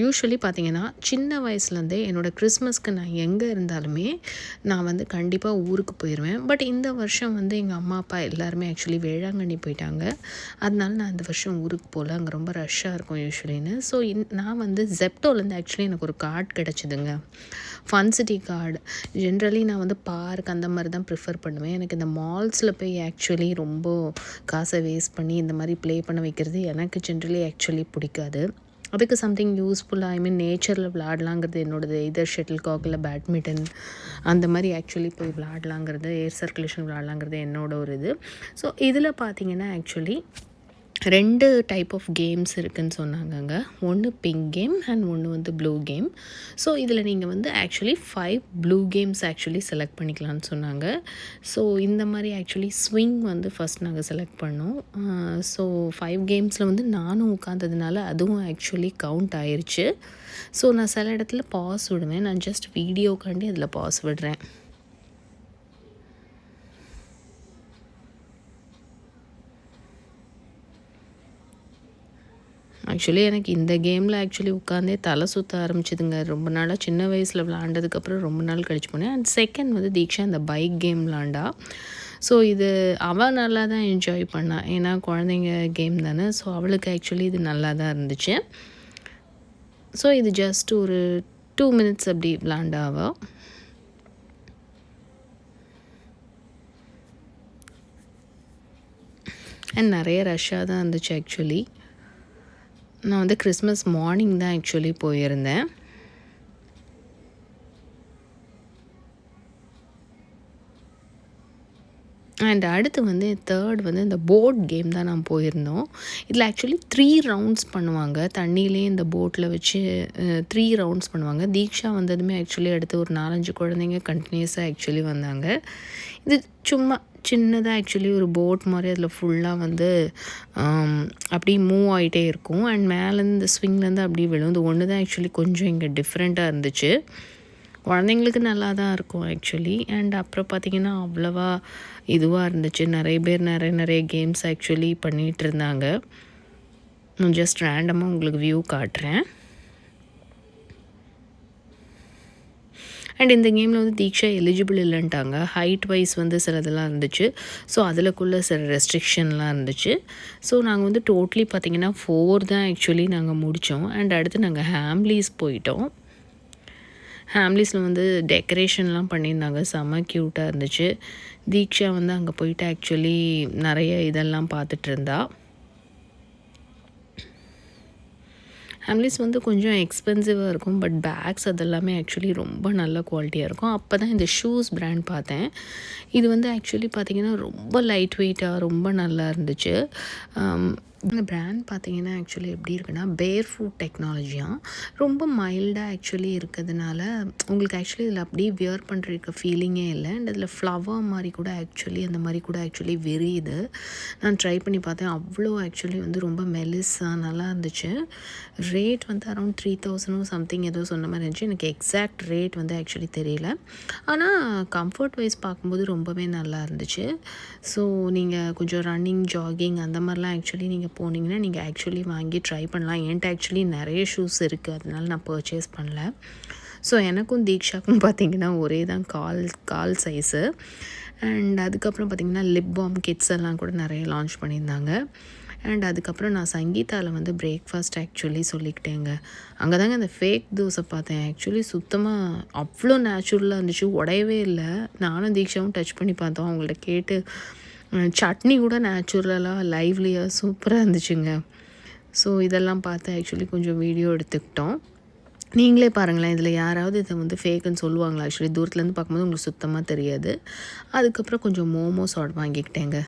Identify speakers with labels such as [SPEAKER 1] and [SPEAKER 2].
[SPEAKER 1] Usually பார்த்தீங்கன்னா, சின்ன வயசுலேருந்தே என்னோடய கிறிஸ்மஸ்க்கு நான் எங்கே இருந்தாலுமே, நான் வந்து கண்டிப்பாக ஊருக்கு போயிருவேன். பட் இந்த வருஷம் வந்து எங்கள் அம்மா, அப்பா எல்லாருமே ஆக்சுவலி வேளாங்கண்ணி போயிட்டாங்க. அதனால நான் இந்த வருஷம் ஊருக்கு போகல. அங்கே ரொம்ப ரஷ்ஷாக இருக்கும் யூசுவலின்னு. ஸோ நான் வந்து ஜெப்டோலேருந்து ஆக்சுவலி எனக்கு ஒரு கார்டு கிடச்சிதுங்க. Fun city card. ஜென்ரலி நான் வந்து பார்க் அந்த மாதிரி தான் ப்ரிஃபர் பண்ணுவேன். எனக்கு இந்த மால்ஸில் போய் ஆக்சுவலி ரொம்ப காசை வேஸ்ட் பண்ணி இந்த மாதிரி ப்ளே பண்ண வைக்கிறது எனக்கு ஜென்ரலி ஆக்சுவலி பிடிக்காது. அதுக்கு சம்திங் யூஸ்ஃபுல்லாக நேச்சரில் விளாடலாங்கிறது என்னோடது. எதர் ஷட்டில் காக் இல்லை பேட்மிண்டன் அந்த மாதிரி ஆக்சுவலி போய் விளாடலாங்கிறது, ஏர் சர்க்குலேஷன் விளாடலாங்கிறது என்னோட ஒரு இது. ஸோ இதில் பார்த்தீங்கன்னா ஆக்சுவலி 2 டைப் ஆஃப் கேம்ஸ் இருக்குதுன்னு சொன்னாங்கங்க. ஒன்று பிங்க் கேம் அண்ட் ஒன்று வந்து ப்ளூ கேம். ஸோ இதில் நீங்கள் வந்து actually 5 blue games actually select பண்ணிக்கலான்னு சொன்னாங்க. ஸோ இந்த மாதிரி ஆக்சுவலி ஸ்விங் வந்து ஃபஸ்ட் நாங்கள் செலக்ட் பண்ணோம். ஸோ 5 கேம்ஸில் வந்து நானும் உட்காந்ததுனால அதுவும் ஆக்சுவலி கவுண்ட் ஆயிடுச்சு. ஸோ நான் சில இடத்துல பாஸ் விடுவேன். நான் ஜஸ்ட் வீடியோக்காண்டி அதில் பாஸ் விடுறேன். ஆக்சுவலி எனக்கு இந்த கேமில் ஆக்சுவலி உட்காந்தே தலை சுற்ற ஆரம்பிச்சிதுங்க. ரொம்ப நாளாக சின்ன வயசில் விளாண்டதுக்கப்புறம் ரொம்ப நாள் கழிச்சு போனேன். அண்ட் செகண்ட் வந்து தீக்ஷா இந்த பைக் கேம் விளாண்டா. ஸோ இது அவள் நல்லா தான் என்ஜாய் பண்ணா. ஏன்னா குழந்தைங்க கேம் தானே. ஸோ அவளுக்கு ஆக்சுவலி இது நல்லா தான் இருந்துச்சு. ஸோ இது ஜஸ்ட் ஒரு 2 மினிட்ஸ் அப்படி விளாண்டா அவள். அண்ட் நிறைய ரஷ்ஷாக தான் இருந்துச்சு ஆக்சுவலி. நான் வந்து கிறிஸ்மஸ் மார்னிங் தான் ஆக்சுவலி போயிருந்தேன். அண்ட் அடுத்து வந்து தேர்ட் வந்து இந்த போட் கேம் தான் நான் போயிருந்தோம். இதில் ஆக்சுவலி 3 ரவுண்ட்ஸ் பண்ணுவாங்க. தண்ணியிலே இந்த போட்டில் வச்சு 3 ரவுண்ட்ஸ் பண்ணுவாங்க. தீக்ஷா வந்ததுமே ஆக்சுவலி அடுத்து ஒரு 4-5 குழந்தைங்க கண்டினியூஸாக ஆக்சுவலி வந்தாங்க. இது சும்மா சின்னதாக ஆக்சுவலி ஒரு போட் மாதிரி அதில் ஃபுல்லாக வந்து அப்படி மூவ் ஆகிட்டே இருக்கும். அண்ட் மேலேருந்து இந்த ஸ்விங்லேருந்து அப்படியே விழும். இது ஒன்று தான் ஆக்சுவலி கொஞ்சம் இங்கே டிஃப்ரெண்ட்டாக இருந்துச்சு. குழந்தைங்களுக்கு நல்லா தான் இருக்கும் ஆக்சுவலி. அண்ட் அப்புறம் பார்த்திங்கன்னா அவ்வளோவா இதுவாக இருந்துச்சு. நிறைய பேர் நிறைய கேம்ஸ் ஆக்சுவலி பண்ணிகிட்டு இருந்தாங்க. நான் ஜஸ்ட் ரேண்டமாக உங்களுக்கு வியூ காட்டுறேன். அண்ட் இந்த கேமில் வந்து தீக்ஷா எலிஜிபிள் இல்லைன்ட்டாங்க. ஹைட் வைஸ் வந்து சிலதெல்லாம் இருந்துச்சு. ஸோ அதிலக்குள்ளே சில ரெஸ்ட்ரிக்ஷன்லாம் இருந்துச்சு. ஸோ நாங்கள் வந்து டோட்டலி பார்த்திங்கன்னா 4 தான் ஆக்சுவலி நாங்கள் முடித்தோம். அண்ட் அடுத்து நாங்கள் ஹேம்லீஸ் போயிட்டோம். ஹேம்லீஸில் வந்து டெக்கரேஷன்லாம் பண்ணியிருந்தாங்க. செம்ம க்யூட்டாக இருந்துச்சு. தீக்ஷா வந்து அங்கே போயிட்டு ஆக்சுவலி நிறைய இதெல்லாம் பார்த்துட்டு இருந்தா. ஹேம்லீஸ் வந்து கொஞ்சம் எக்ஸ்பென்சிவாக இருக்கும். பட் பேக்ஸ் அதெல்லாமே ஆக்சுவலி ரொம்ப நல்ல குவாலிட்டியாக இருக்கும். அப்போ தான் இந்த ஷூஸ் பிராண்ட் பார்த்தேன். இது வந்து ஆக்சுவலி பார்த்திங்கன்னா ரொம்ப லைட் வெயிட்டாக ரொம்ப நல்லா இருந்துச்சு. இந்த பிராண்ட் பார்த்திங்கன்னா ஆக்சுவலி எப்படி இருக்குன்னா பேர் ஃபுட் டெக்னாலஜியாக ரொம்ப மைல்டாக ஆக்சுவலி இருக்கிறதுனால உங்களுக்கு ஆக்சுவலி இதில் அப்படியே வியர் பண்ணுறதுக்கு ஃபீலிங்கே இல்லை. அண்ட் அதில் ஃப்ளவர் மாதிரி கூட ஆக்சுவலி அந்த மாதிரி கூட ஆக்சுவலி விரியுது. நான் ட்ரை பண்ணி பார்த்தேன். அவ்வளோ ஆக்சுவலி வந்து ரொம்ப மெலிஸாக நல்லா இருந்துச்சு. ரேட் வந்து அரௌண்ட் 3000 சம்திங் ஏதோ சொன்ன மாதிரி இருந்துச்சு. எனக்கு எக்ஸாக்ட் ரேட் வந்து ஆக்சுவலி தெரியல. ஆனால் கம்ஃபர்ட் வைஸ் பார்க்கும்போது ரொம்பவே நல்லா இருந்துச்சு. ஸோ நீங்கள் கொஞ்சம் ரன்னிங் ஜாகிங் அந்த மாதிரிலாம் ஆக்சுவலி நீங்கள் போனீங்கன்னா நீங்கள் ஆக்சுவலி வாங்கி ட்ரை பண்ணலாம். என்கிட்ட ஆக்சுவலி நிறைய ஷூஸ் இருக்குது. அதனால நான் பர்ச்சேஸ் பண்ணல. ஸோ எனக்கும் தீக்ஷாக்கும் பார்த்திங்கன்னா ஒரே தான் கால் சைஸு. அண்ட் அதுக்கப்புறம் பார்த்திங்கன்னா லிப் பாம் கிட்ஸ் எல்லாம் கூட நிறைய லான்ச் பண்ணியிருந்தாங்க. அண்ட் அதுக்கப்புறம் நான் சங்கீதாவில் வந்து பிரேக்ஃபாஸ்ட் ஆக்சுவலி சொல்லிக்கிட்டேங்க. அங்கே தாங்க அந்த ஃபேக் தோசை பார்த்தேன். ஆக்சுவலி சுத்தமாக அவ்வளோ நேச்சுரலாக இருந்துச்சு. உடையவே இல்லை. நானும் தீக்ஷாவும் டச் பண்ணி பார்த்தோம். அவங்கள்ட்ட கேட்டு சட்னி கூட நேச்சுரலாக லைவ்லியாக சூப்பராக இருந்துச்சுங்க. ஸோ இதெல்லாம் பார்த்து ஆக்சுவலி கொஞ்சம் வீடியோ எடுத்துக்கிட்டோம். நீங்களே பாருங்களேன். இதில் யாராவது இதை வந்து ஃபேக்குன்னு சொல்லுவாங்களா? ஆக்சுவலி தூரத்துலேருந்து பார்க்கும்போது உங்களுக்கு சுத்தமாக தெரியாது. அதுக்கப்புறம் கொஞ்சம் மோமோஸ் ஆர்டர் வாங்கிக்கிட்டேங்க.